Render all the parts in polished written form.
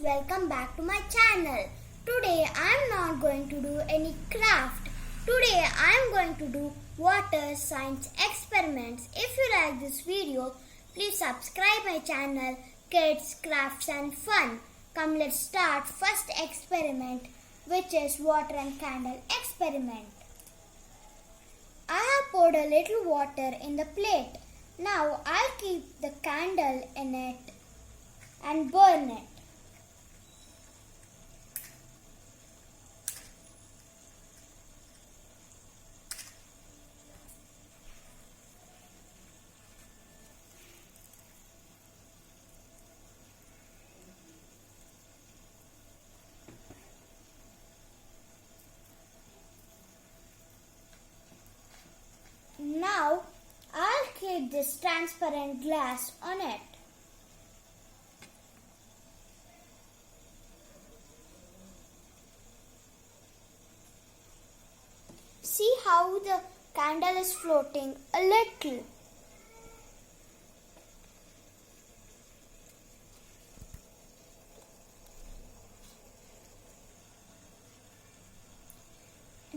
welcome back to my channel. Today I am not going to do any craft. Today I am going to do water science experiments. If you like this video, please subscribe my channel Kids, Crafts and Fun. Come, let's start first experiment, which is water and candle experiment. I have poured a little water in the plate. Now I'll keep the candle in it and burn it. Now I'll keep this transparent glass on it. See how the candle is floating a little.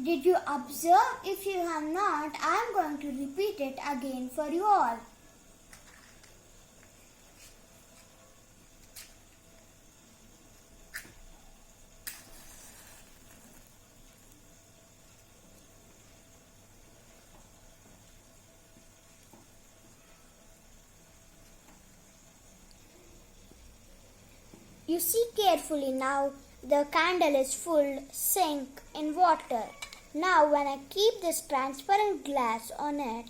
Did you observe? If you have not, I am going to repeat it again for you all. You see carefully now, the candle is full sink in water. Now when I keep this transparent glass on it,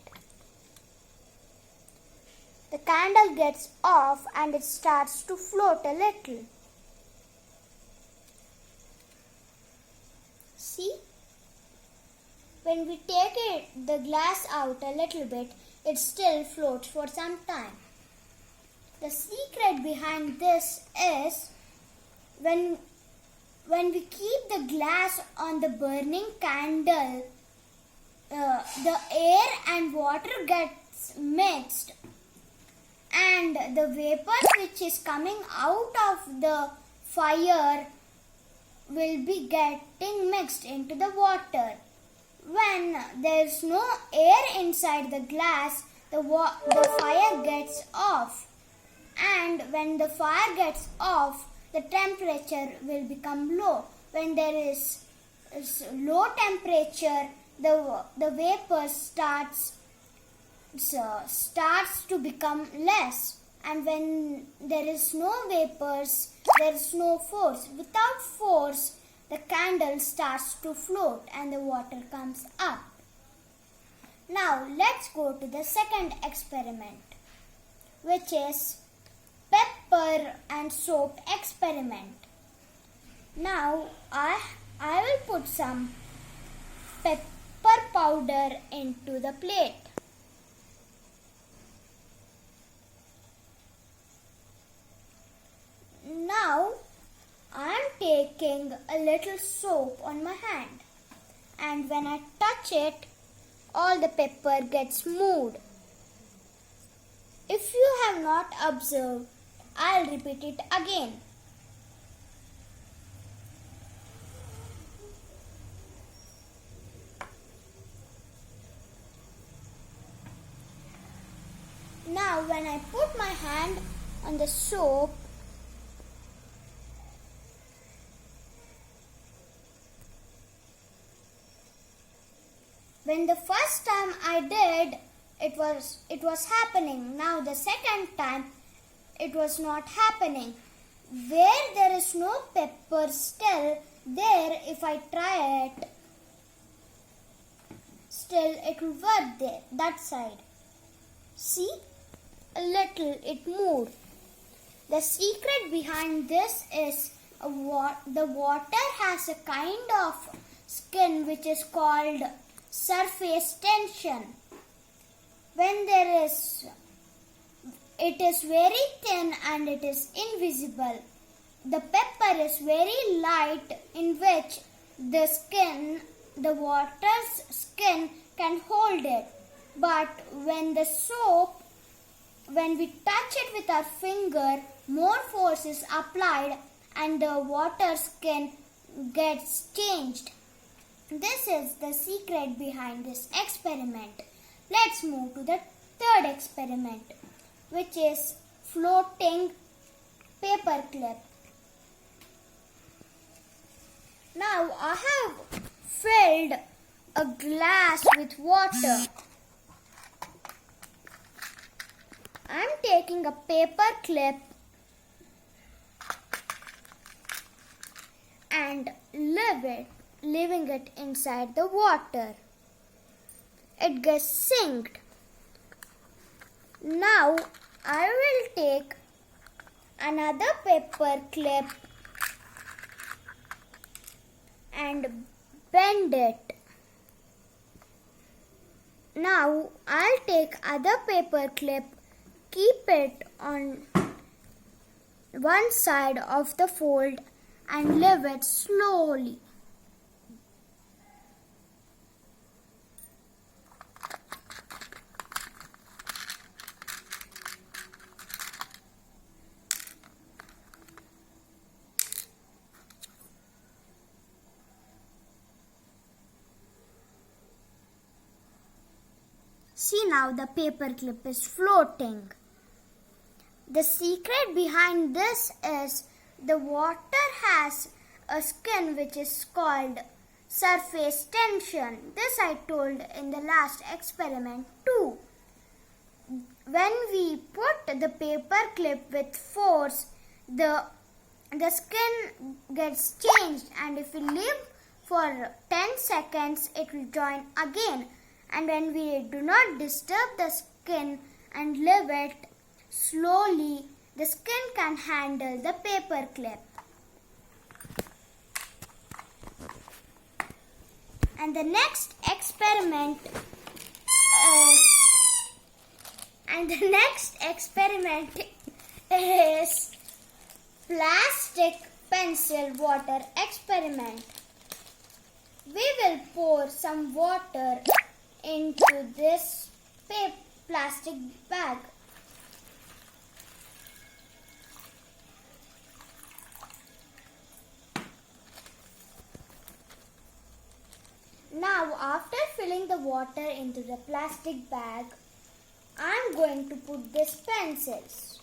the candle gets off and it starts to float a little. See? When we take the glass out a little bit, it still floats for some time. The secret behind this is when we keep the glass on the burning candle, the air and water gets mixed, and the vapors which is coming out of the fire will be getting mixed into the water. When there is no air inside the glass, the fire gets off, and when the fire gets off, the temperature will become low. When there is low temperature, the vapor starts to become less. And when there is no vapors, there is no force. Without force, the candle starts to float and the water comes up. Now let's go to the second experiment, which is pepper and soap experiment. Now I will put some pepper powder into the plate. Now I am taking a little soap on my hand, and when I touch it, all the pepper gets moved. If you have not observed, I'll repeat it again. Now when I put my hand on the soap, when the first time I did, it was happening. Now the second time, it was not happening. Where there is no pepper still, there if I try it, still it will work there, that side. See? A little it moved. The secret behind this is the water has a kind of skin which is called surface tension. When it is very thin and it is invisible. The pepper is very light, in which the water's skin can hold it. But when we touch it with our finger, more force is applied and the water skin gets changed. This is the secret behind this experiment. Let's move to the third experiment, which is floating paper clip. Now I have filled a glass with water. I am taking a paper clip and leaving it inside the water. It gets sinked. Now I will take another paper clip and bend it. Now I'll take other paper clip, keep it on one side of the fold and leave it slowly. See, now the paper clip is floating. The secret behind this is the water has a skin which is called surface tension. This I told in the last experiment too. When we put the paper clip with force, the skin gets changed, and if we leave for 10 seconds, it will join again. And when we do not disturb the skin and leave it slowly, the skin can handle the paper clip. And the next experiment is plastic pencil water experiment. We will pour some water into this plastic bag. Now, after filling the water into the plastic bag, I am going to put these pencils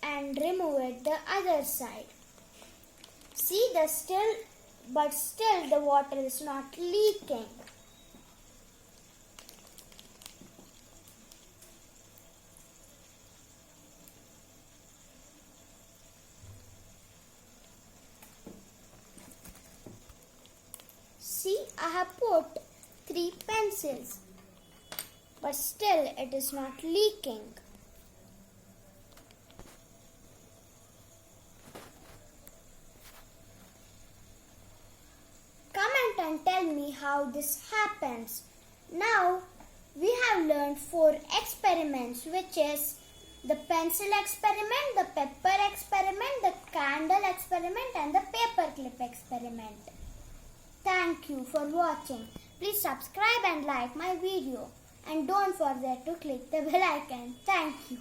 and remove it the other side. See, still the water is not leaking. See, I have put 3 pencils, but still it is not leaking. Comment and tell me how this happens. Now we have learned 4 experiments, which is the pencil experiment, the pepper experiment, the candle experiment, and the paper clip experiment. Thank you for watching. Please subscribe and like my video. And don't forget to click the bell icon. Thank you.